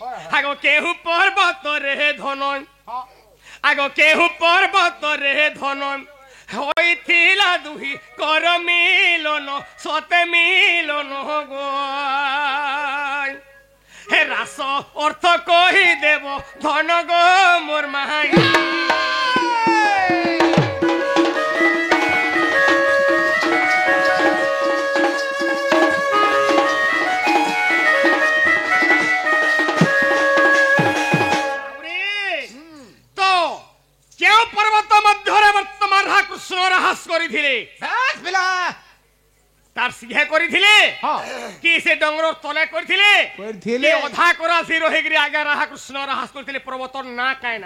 आगो केहू पर्वत रे धन आगो केहू पर्वत रे धन হইছিলা দুহি কর মিলন সতে মিলন গো হে রাস অর্থ কহি দেব ধন গো মোর মাই पर्वत मध्य बर्तमान कृष्ण राहस तार सिंहे कि से डंगर तले अधा करा सी रही आगे राहा कृष्ण राहस कर पर्वत ना कहीं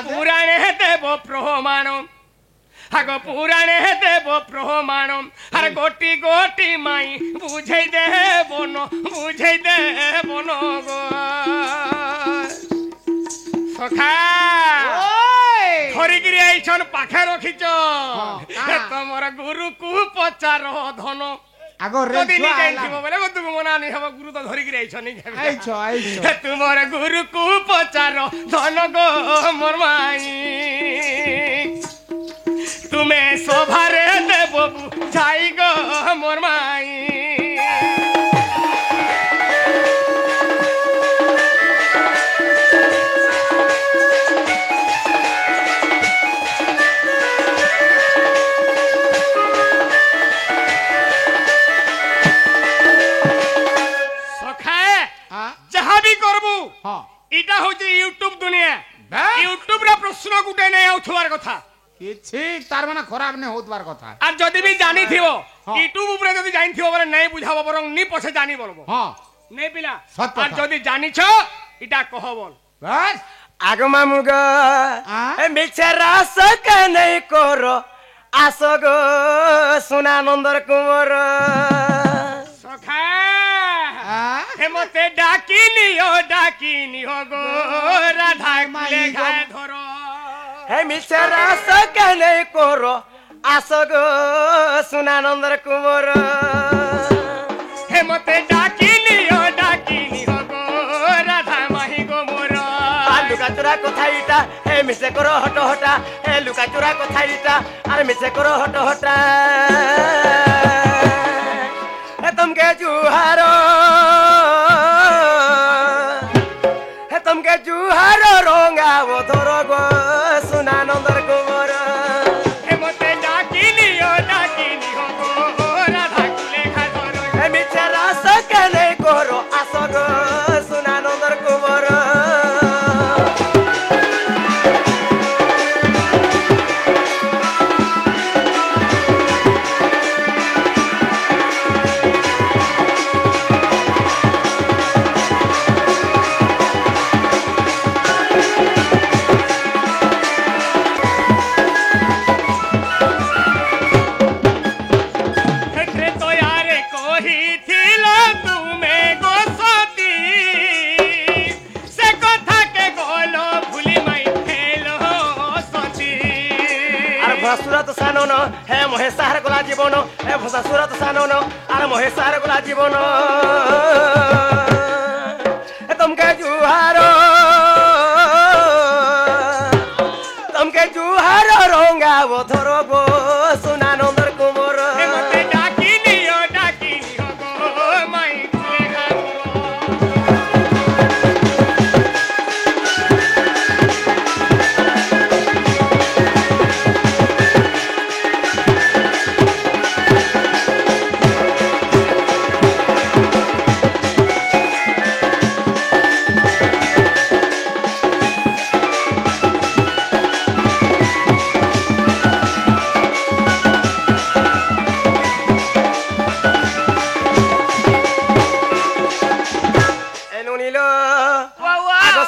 पुराणे देव प्रमाण आग पुराणे देव प्रमाण हर गोटी गोटी माई बुझे दे बन गो धरिकी आईछन पाखे रखिच तुमर गुरु को पचार धन मना नहीं हम गुरु तो धरिकी आईछन तुमर गुरु को पचार धन गो मोर माई तुम्हें शोभारे देव बुझाई गो मोर माई इटा होची यूट्यूब दुनिया यूट्यूब रे प्रश्न गुटे नै आउथवार कथा किछि तार माने खराब नै होतवार कथा आ जदी भी जानि थिवो यूट्यूब ऊपर जदी जानि थिवो बोले नै बुझाबो बरং नी पछे जानि बोलबो हां नै पिला आ जदी जानि छ इटा कह बोल बस आगमा मुग ए मिछरा सक नै करो आसगो सुनानंदर कुंवर सखा मते डाकिनी हो गो राधा कुले घाय धरो हे मिछरा सके नहीं करो आसगो सुनानंदर कुंवर हे मते डाकिनी हो गो राधा माही गो मोर लुका चुरा कथा इटा हे मिसे करो हट हटा हे लुका चुरा कथा इटा अरे मिसे करो हट हटा हे तुमके जुहारो तुमके जुहार रोंगा वो धरो गो सुनानंदर कुंवर हे मते डाकिनी हो गो राधा कुले घाय धरो हे मिछरा सके नहीं करो आसगो सुनानंदर कुंवर हे महेशार गला जीवन हे भसा सूरत सानन आर महेशार गला जीवन तुमके जुहार रोंगा वो धरो गो सुनानंदर कुंवर डाकिनी हो गो माई कुले घाय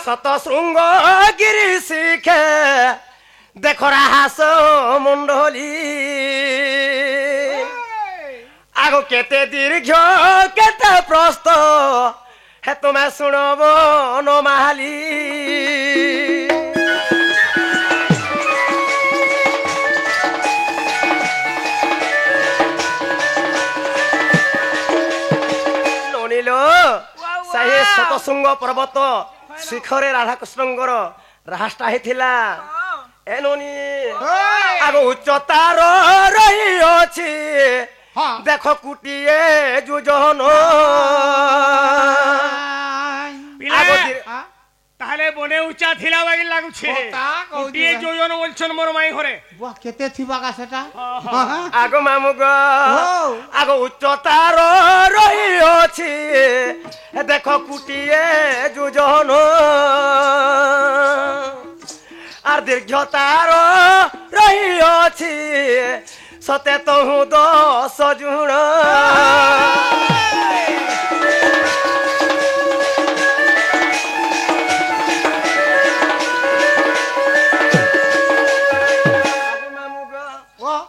सत श्रृंग गिरी शिखे देखरा हास मुंडली आगो केते दीर्घ केते प्रस्त हे तुम्हें सुनबो नमाली ननिलो सही ସତଶୃଙ୍ଗ ପର୍ବତ ଶିଖରେ ରାଧାକୃଷ୍ଣଙ୍କର ରାହାଷ୍ଟା ହେଇଥିଲା ଏନୋନି ଆଗ ଉଚ୍ଚତାର ରହିଅଛି ଦେଖ କୁଟିଏ ଯୋଜନ তাহলে বনে উঁচা থিলা বাগি লাগুছে গোটিয়ে যোজন বলছেন মোর মাই ঘরে বাহ কেতে থিবা কা সেটা আগ মামু গ আগ উচ্চতার রহিଅଛି দেখ কুটিয়ে যোজন আর দীর্ঘতার রহিଅଛି সতে তহু 10 জুণ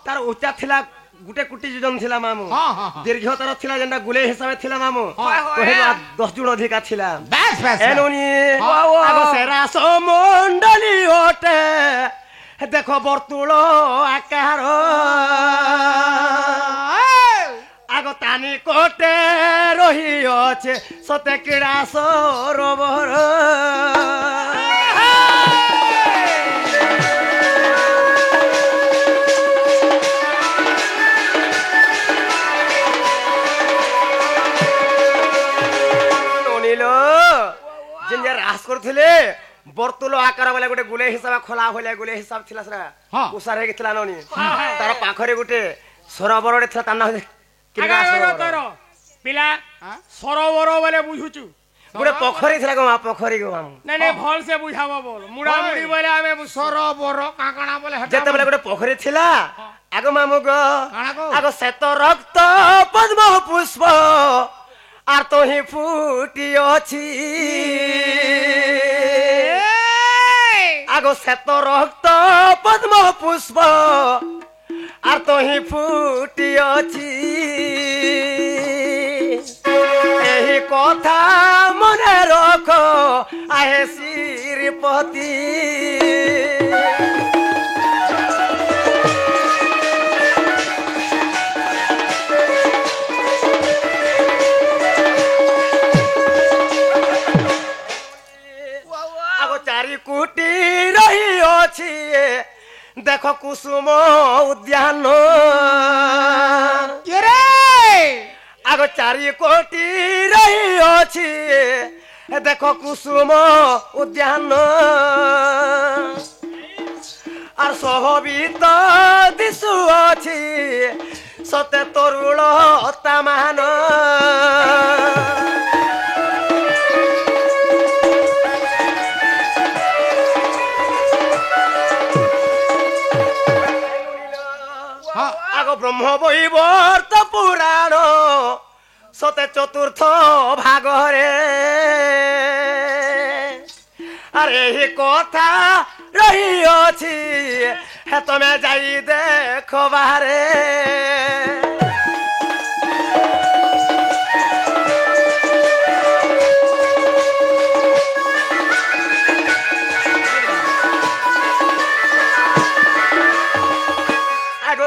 তার উচ্চা থিলা গুটে কোটি যোজন থিলা মামু দীর্ঘতার থিলা যেটা গুলে হিসাবে থিলা মামু কহিলা 10 জুণ অধিকা থিলা বেশ বেশ এনুনি আগ সেরা সমণ্ডলী ওটে দেখো বর্তুল আকার আগ তানি কোটে রহিଅছে সতে ক্রীড়া সরোবর যে রাস করছিলে বর্তুল আকার বলে গোটে গুলে হিসাব খোলা হইলে গুলে হিসাব ଥିଲା সেটা উসার হয়ে গেছিল ননি তার পাখরে গোটে সরোবরଟେ ଥିଲା তার না কিনা সরোবর পিলা সরোবর বলে বুঝুচু গোটে পোখরি ଥିଲା গো মা পোখরি গো মামু না না ভাল সে বুঝাব বল মুড়া মুড়ি বলে আমি সরোবর কাকড়া বলে যেতে বলে গোটে পোখরি ଥିଲା আগ মামু গো আগ শ্বেত রক্ত পদ্ম পুষ্প আর তো হি ফুটিଅছি আগ শ্বেত রক্ত পদ্ম পুষ্প আর তো হি ফুটিଅছি এই কথা মনে রখ আহে শ্রীপতি চারি কোটি রহিଅছি দেখ কুসুম উদ্যান আগ চারি কোটি রহিଅছি দেখ কুসুম উদ্যান আর সহবিত দিশুଅছি সতে তরুণ তামান আগ ব্রহ্ম বৈবর্ত পুরাণ সতে চতুর্থ ভাগরে আর এই কথা রহিଅছি হে তুমি যাই দেখ বাহারে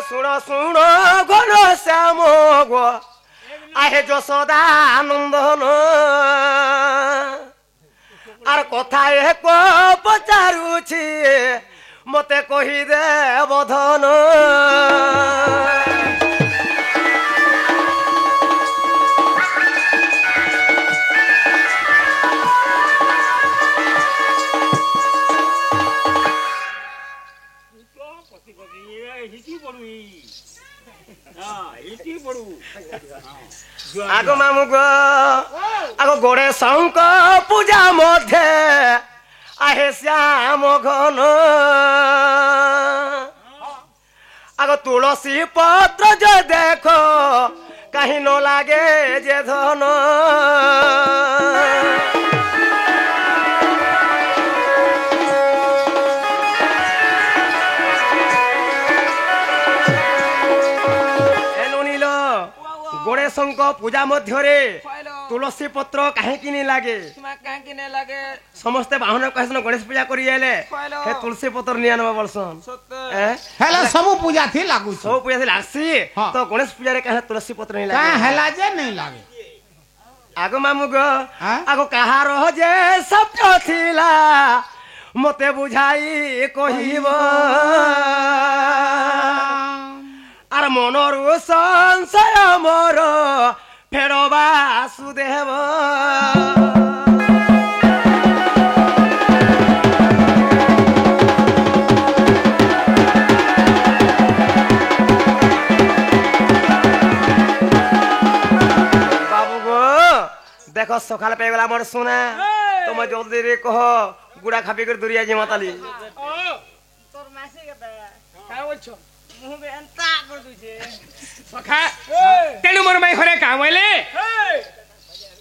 শুণ শুণ ঘন শ্যাম গো আহে যশোদা নন্দন আর কথা এক পচারুছি মতে কহি দে বধন আগ মামু গো আগ গোড়ে শঙ্ক পূজা মধ্যে আহে শ্যাম ঘন আগ তুলসী পত্র যে দেখো কাহি ন লাগে যে ধন গোড়ে শঙ্ক পূজা মধ্যে তুলসী পত্র কাহিকি নি লাগে সমস্তে বাহন কহেন গণেশ পূজা করি এলে হে তুলসী পত্র নিয়া নবা বলছন হেলা সবু পূজা থি লাগু সব পূজা থি লাগছি তো গণেশ পূজা রে কাহে তুলসী পত্র নি লাগে কা হেলা যে নাই লাগে आगो मामू गो हाँ? आगो कहार जे सप्त थिला मते बुझाई कहिब आर मनर संशय मोर फेरो वासुदेव देख सकाल पेगला मोर सुना तुम जल्दी रे कह गुड़ा खापी कर दुरिया जी माताली তোর মাসি কথা কাই বলছো মুহ বে এন্তা কর দুছে সখা তেনু মোর মাই ঘরে কাম হইলে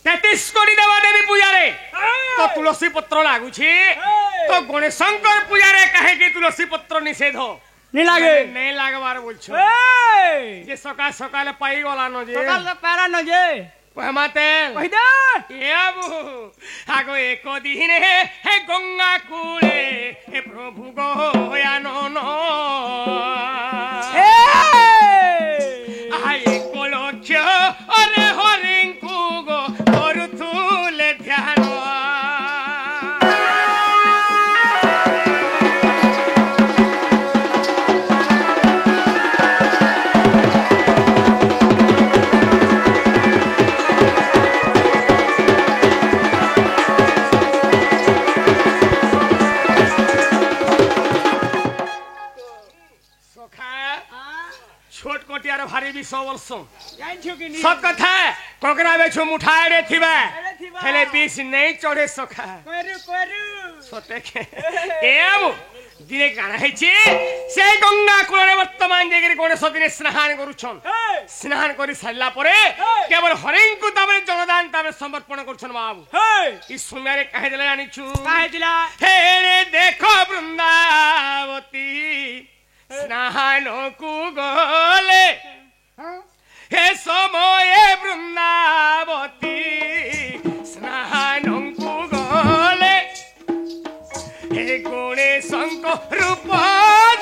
33 কোটি দেবা দেবী পূজারে তো তুলসী পত্র লাগুছি তো গণেশঙ্কর পূজারে কাহে কি তুলসী পত্র নিষেধ नहीं लागे नहीं लागबार বলছো যে সকাল সকালে পাই গলানো যে सकाल तो पैरा न जे পহমাতে कहि दे ইয়াবু আগো এক দিন হে গঙ্গা কুলে হে প্রভু গয়ানন ए আই কলক্ষ অরে হরিঙ্কু গো করুতুলে ধ্যান छोट कोटियार भारी भी सबलस जान छु कि नहीं सब कथा कोकरा बेछु मुठाड़े थिबा अरे थिबा। हेले बीस नहीं चढ़े सखा कोरु सते के एम दिने गाना हेछि से गंगा कुलरे वर्तमान जेगिरि गणेश दिने स्नान करूछन स्नान करि सारला परे केवल हरिंकु तबरे जलदान तबरे समर्पण करूछन बाबू हे ई सुमेरे कहे देले जानिछु काहे दिला हे रे देखो वृंदावती स्नान को गले हे समय वृंदावती स्नान को गले हे गणेशंक रूप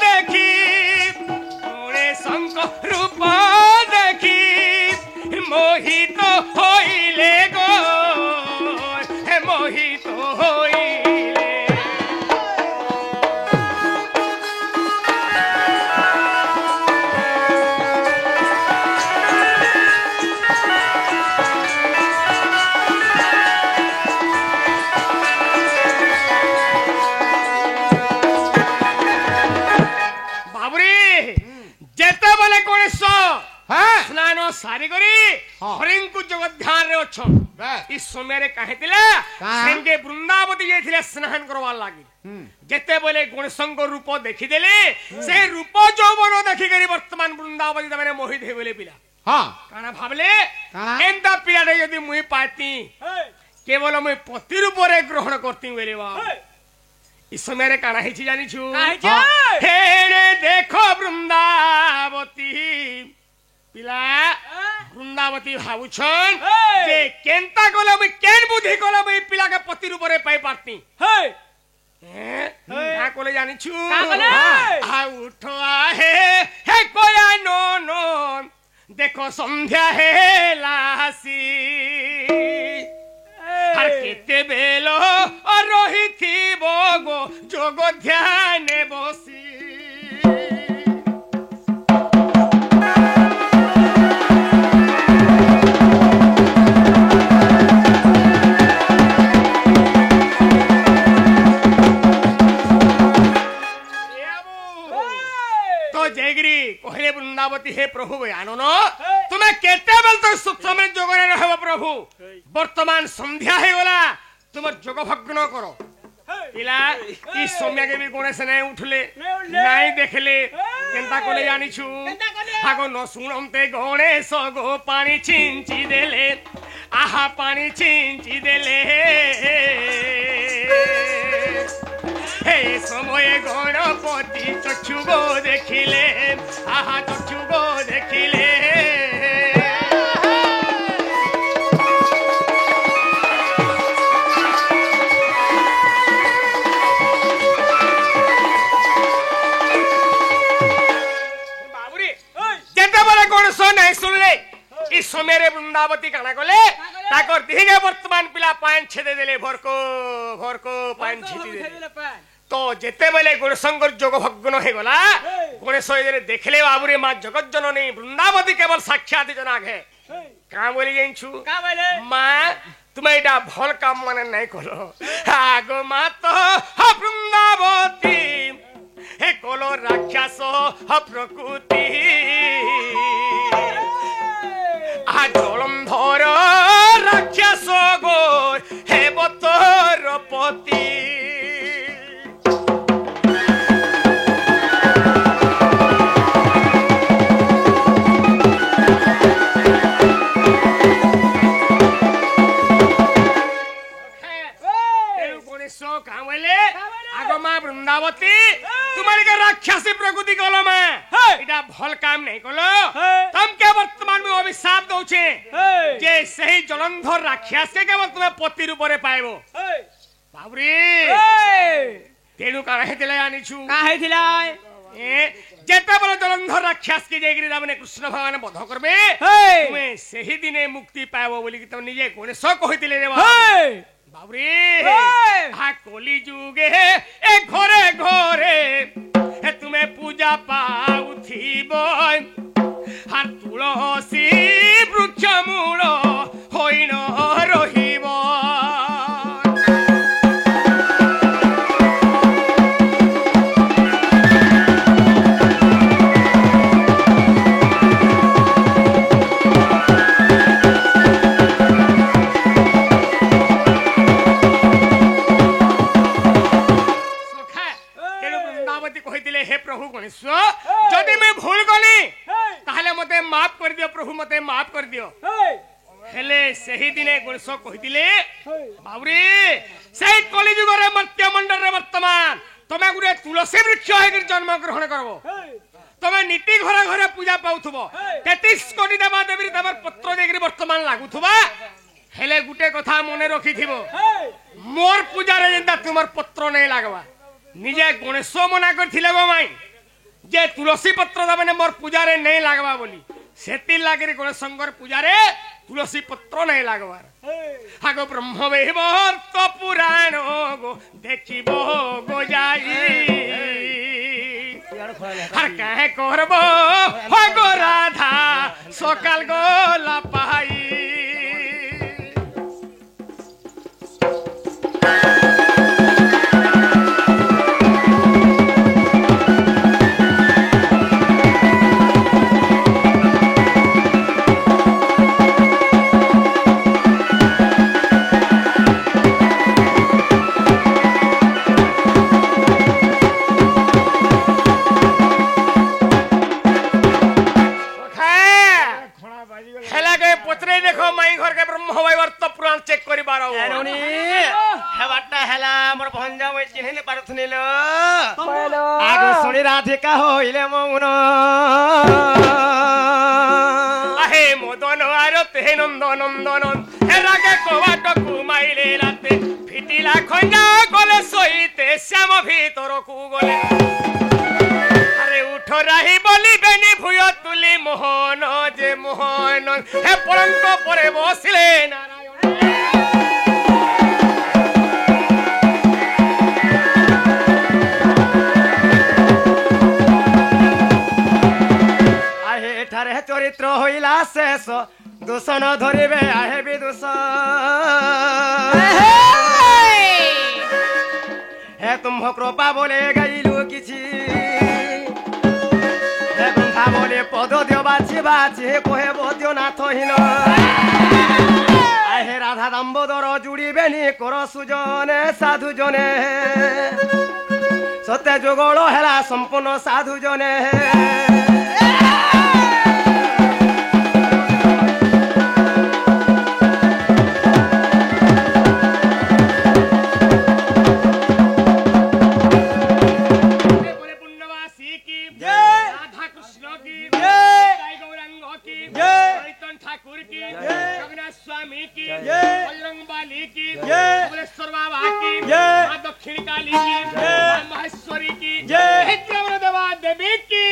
देखी गणेशंक रूप देखी मोहित होइले गो हे मोहित होइले स्नान सारी करी हरिंकु जगत ध्यान रे अछन इस समय रे कहेतिला संगे वृंदावती जेथिले स्नान करवार लागी जेते बोले गणेशंक रूप देखि देले से रूप जौवन देखि करी वर्तमान वृंदावती तमने मोहित हे बोले पिला हां काना भाबले काना? एंता पिला रे यदि मुई पाती केवल मुई पति रूप रे ग्रहण करती वेले बा इस समय रे काना हेछि जानि छु काहे छै? हे रे देखो वृंदावती पिला वृंदावती भावुछन जे केनता कोला मैं केन बुद्धि कोला मैं पिला के पति रूप रे पाई पारती हे ना कोले जानि छु का कोले? आ उठो आहे हे कोया नो नो देखो संध्या हे लासी আর কেতে বেলো রহিথিব গো যোগ ধ্যানে বসি तो जयगिरी कहले वृंदावती हे प्रभु आनन तुम्हें केते बेल तो सुख समय जोगरे रहब प्रभु वर्तमान संध्या हे गला तुम जोग भग्न करो पिला ई समय के भी गणेश नहीं उठले नहीं देखले केनता कोले जानि छु हागो न सुनमते गणेश गो पानी छिंची देले आहा पानी छिंची देले हे समय गणपति चक्षु गो देखिले आहा चक्षु गो देखिले बाबुरी जेते बले गणेश नहीं सुनले इस समय रे वृंदावती काना गले ताकर धिंगे वर्तमान पिला पान छेदे देले भरको पान छिटी देले तो जेते बेले गणेशंकर जोग भग्न हो गला गणेश ये देखले बाबूरे मां जगत जननी वृंदावती केवल साक्षात जना घे का बोली जाइछु का बोले मां तुम एटा भल काम माने नहीं करो आगो मां तो वृंदावती हे कोलो राक्षस प्रकृति आ जलंधर राक्षस गो हे बतर पति वृंदावती तुम्हारी का राक्षसी प्रकृति कलो में इटा भल काम नहीं कलो तुम क्या वर्तमान में अभिशाप दौचे जे सही जलंधर राक्षस के केवल तुम्हें पति रूप रे पाएबो बाबूरी तेनु का हेतिला आनिछु का हेतिला जेते बल जलंधर राक्षस के जेगिरी रामने कृष्ण भगवान बध करबे तुम्हें सही दिने मुक्ति पाएबो बोली कि तुम निजे कोने स कहितिले रे बाबूरी हा कोली जुगे ए घरे घरे हे तुम्हें पूजा पाउथिब हार तुलसी वृक्ष मूल होई न रहिब जदि मैं भूल गली ताहले मते माफ कर दियो प्रभु मते माफ कर दियो हेले सही दिने गणेश कहिदिले बाबूरी सही कलिजुग रे मर्त्य मंडल रे वर्तमान तमे गुरे तुलसी वृक्ष हे जन्म ग्रहण करबो तमे नीति घरे घरे पूजा पाउथबो 33 कोटी देवा देवी तमर पत्र देगिरी वर्तमान लागुथबा हेले गुटे कथा मने रखिथिबो मोर पूजा रे जेंदा तुमर पत्र नै लागबा निजे गणेश मना करथिले गो माई जे तुलसी पत्र दबने मोर पूजा रे नहीं लागबा बोली सेति लागरी गणेश शंकर पूजा रे तुलसी पत्र नहीं लागबा हागो ब्रह्म वेहवर्त पुराण गो देखिबो गो जाई हर कहे करबो हागो राधा सकाल गो लापाई राधिका होइले मौन आहे मदन आरते नंदन नंदन हे रागे कोवाट कुमाइले राते फिटिला खंजा गले सहिते श्याम भीतर को गले अरे उठ राही बोली बेनी भुय तुली मोहन जे मोहन हे पलंक परे बसिले नारायण चरित्र होइला शेष दूषण धरिबे आहे विदुष हे तुम कृपा बोले गाइलु किछि हे गंधा बोले पद दियो बाछि बाछि कोहे बदियो नाथहीन आहे राधा दाम्बोदर जुड़िबेनी कर सुजने साधु जने सत्य जुगल हेला संपूर्ण साधु जने स्वामी की बजरंग बाली की भुवनेश्वर बाबा की मां दक्षिण काली की महेश्वरी की देवा देवी की